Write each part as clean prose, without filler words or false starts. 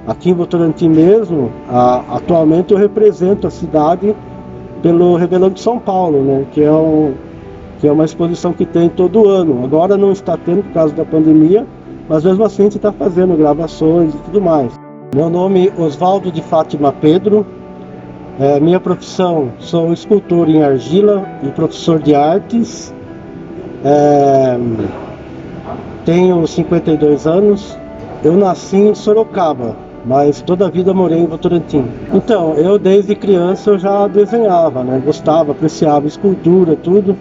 aqui em Votorantim mesmo, atualmente eu represento a cidade pelo Revelando São Paulo, né? Que é uma exposição que tem todo ano. Agora não está tendo por causa da pandemia, mas mesmo assim a gente está fazendo gravações e tudo mais. Meu nome é Osvaldo de Fátima Pedro. Minha profissão, sou escultor em argila e professor de artes. Tenho 52 anos. Eu nasci em Sorocaba, mas toda a vida morei em Votorantim. Então, eu desde criança eu já desenhava, né? Gostava, apreciava escultura, tudo.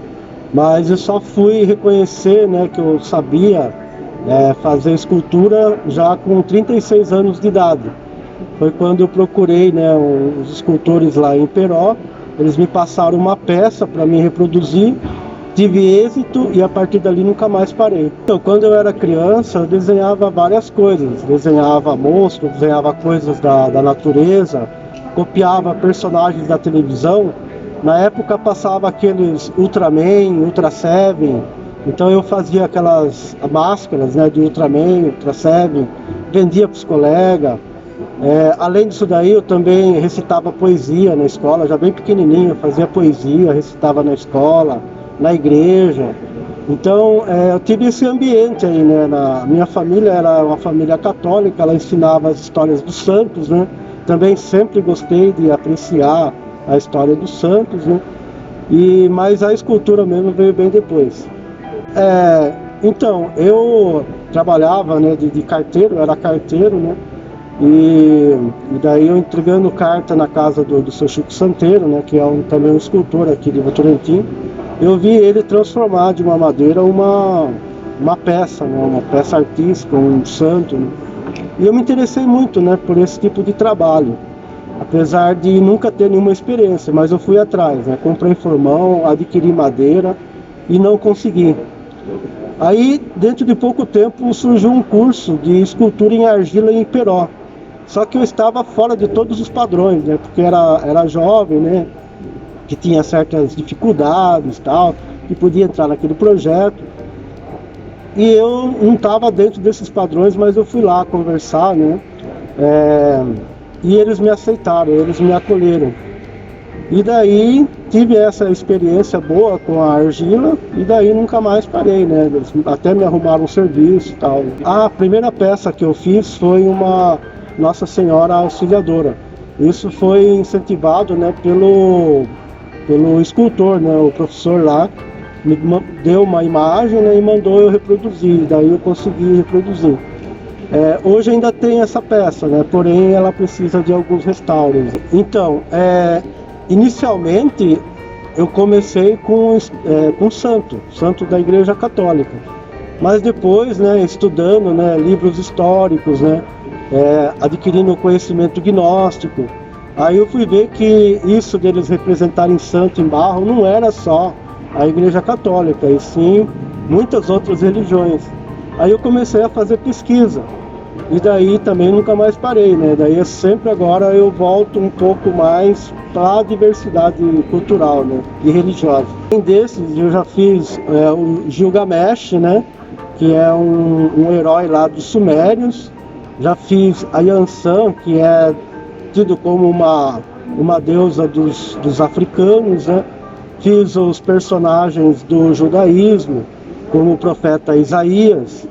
Mas eu só fui reconhecer, né, que eu sabia fazer escultura já com 36 anos de idade. Foi quando eu procurei, né, os escultores lá em Peró. Eles me passaram uma peça para me reproduzir, tive êxito e a partir dali nunca mais parei. Então, quando eu era criança, eu desenhava várias coisas. Desenhava monstros, desenhava coisas da natureza, copiava personagens da televisão. Na época passava aqueles Ultraman, Ultra Seven, então eu fazia aquelas máscaras, né, de Ultraman, Ultra Seven, vendia para os colegas. Além disso daí, eu também recitava poesia na escola, já bem pequenininho, fazia poesia, recitava na escola, na igreja. Então eu tive esse ambiente aí, né? Minha família era uma família católica, ela ensinava as histórias dos santos, né? Também sempre gostei de apreciar a história dos santos, né? Mas a escultura mesmo veio bem depois. Então, eu trabalhava, né, de carteiro, eu era carteiro, né? E daí eu entregando carta na casa do seu Chico Santeiro, né, que é também um escultor aqui de Votorantim, eu vi ele transformar de uma madeira uma peça, né, uma peça artística, um santo, né? E eu me interessei muito, né, por esse tipo de trabalho, apesar de nunca ter nenhuma experiência, mas eu fui atrás, né, comprei formão, adquiri madeira e não consegui. Aí, dentro de pouco tempo, surgiu um curso de escultura em argila em Peró. Só que eu estava fora de todos os padrões, né? Porque era jovem, né? Que tinha certas dificuldades e tal, que podia entrar naquele projeto. E eu não estava dentro desses padrões, mas eu fui lá conversar, né? E eles me aceitaram, eles me acolheram. E daí tive essa experiência boa com a argila e daí nunca mais parei, né? Eles até me arrumaram um serviço e tal. A primeira peça que eu fiz foi uma Nossa Senhora Auxiliadora. Isso foi incentivado, né, pelo escultor, né? O professor lá me deu uma imagem, né, e mandou eu reproduzir. Daí eu consegui reproduzir. Hoje ainda tem essa peça, né? Porém ela precisa de alguns restauros. Então, inicialmente eu comecei com santo da Igreja Católica, mas depois, né, estudando, né, livros históricos, né, adquirindo conhecimento gnóstico, aí eu fui ver que isso deles representarem santo em barro não era só a Igreja Católica, e sim muitas outras religiões. Aí eu comecei a fazer pesquisa. E daí também nunca mais parei, né? Daí sempre agora eu volto um pouco mais para a diversidade cultural, né? E religiosa. Além desses, eu já fiz o Gilgamesh, né? Que é um herói lá dos Sumérios. Já fiz a Yansan, que é tido como uma deusa dos africanos, né? Fiz os personagens do judaísmo, como o profeta Isaías,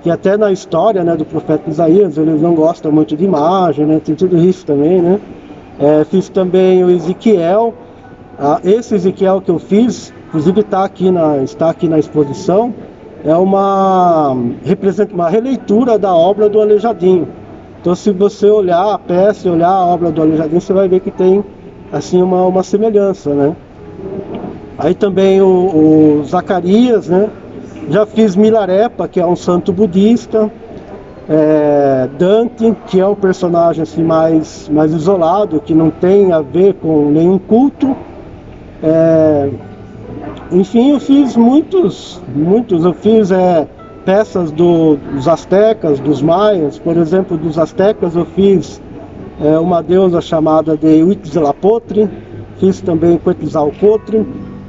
que até na história, né, do profeta Isaías, eles não gostam muito de imagem, né, tem tudo isso também, né. Fiz também o Ezequiel. Esse Ezequiel que eu fiz, inclusive está aqui na exposição, é uma releitura da obra do Aleijadinho. Então, se você olhar a peça e olhar a obra do Aleijadinho, você vai ver que tem assim uma semelhança, né. Aí também o Zacarias, né. Já fiz Milarepa, que é um santo budista, Dante, que é um personagem assim, mais isolado, que não tem a ver com nenhum culto. Enfim, eu fiz muitos, eu fiz peças dos astecas, dos maias. Por exemplo, dos astecas eu fiz uma deusa chamada de Huitzilopochtli, fiz também Quetzalcoatl.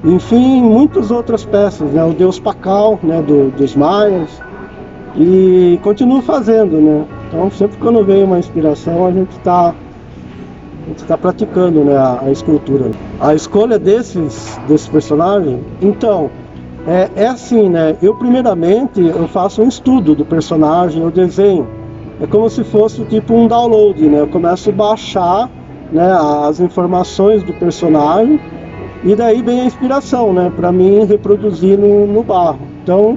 Enfim, muitas outras peças, né? O deus Pacal, né? Dos maias, e continuo fazendo, né? Então sempre quando vem uma inspiração a gente está praticando, né, a escultura. A escolha desses personagens, então, é assim, né, eu primeiramente eu faço um estudo do personagem, eu desenho, é como se fosse tipo um download, né, eu começo a baixar, né, as informações do personagem, e daí vem a inspiração, né, para mim reproduzir no barro. Então,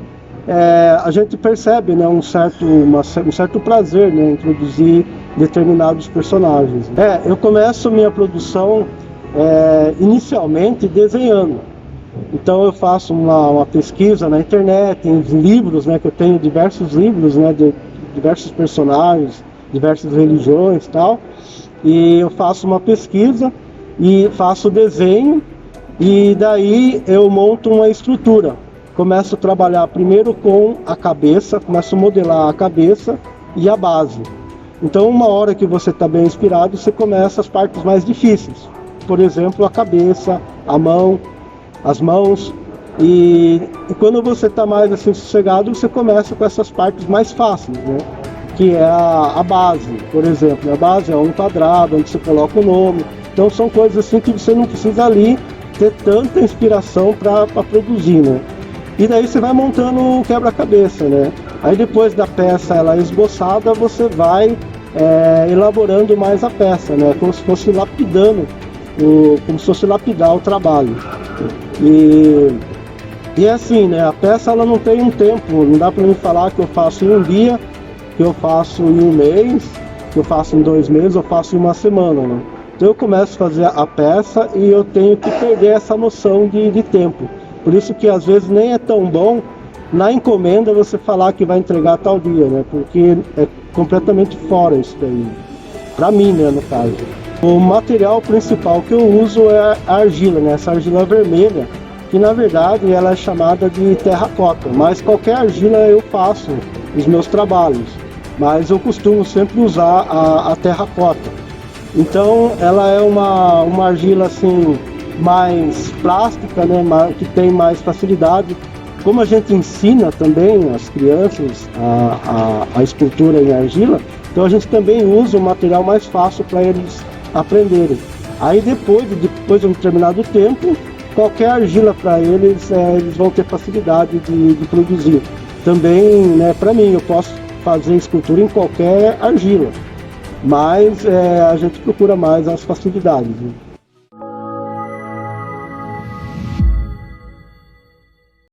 a gente percebe, né, um certo prazer, né, em produzir determinados personagens. Eu começo minha produção inicialmente desenhando. Então eu faço uma pesquisa na internet, em livros, né, que eu tenho diversos livros, né, de diversos personagens, diversas religiões e tal. E eu faço uma pesquisa e faço o desenho, e daí eu monto uma estrutura. Começo a trabalhar primeiro com a cabeça, começo a modelar a cabeça e a base. Então, uma hora que você está bem inspirado, você começa as partes mais difíceis. Por exemplo, a cabeça, a mão, as mãos. E quando você está mais assim sossegado, você começa com essas partes mais fáceis, né? Que é a base, por exemplo. A base é um quadrado onde você coloca o nome. Então, são coisas assim que você não precisa ali ter tanta inspiração para produzir, né? E daí você vai montando o quebra-cabeça, né? Aí depois da peça ela esboçada, você vai elaborando mais a peça, né? Como se fosse lapidando, como se fosse lapidar o trabalho. E assim, né? A peça ela não tem um tempo, não dá para mim falar que eu faço em um dia, que eu faço em um mês, que eu faço em 2 meses, eu faço em uma semana, né? Então eu começo a fazer a peça e eu tenho que perder essa noção de tempo. Por isso que às vezes nem é tão bom na encomenda você falar que vai entregar tal dia, né? Porque é completamente fora isso daí. Pra mim, né, no caso. O material principal que eu uso é a argila, né? Essa argila vermelha, que na verdade ela é chamada de terracota. Mas qualquer argila eu faço os meus trabalhos. Mas eu costumo sempre usar a terracota. Então ela é uma argila assim mais plástica, né, que tem mais facilidade. Como a gente ensina também as crianças a escultura em argila, então a gente também usa um material mais fácil para eles aprenderem. Aí depois de um determinado tempo, qualquer argila para eles, eles vão ter facilidade de produzir. Também, né, para mim, eu posso fazer escultura em qualquer argila, mas a gente procura mais as facilidades, né?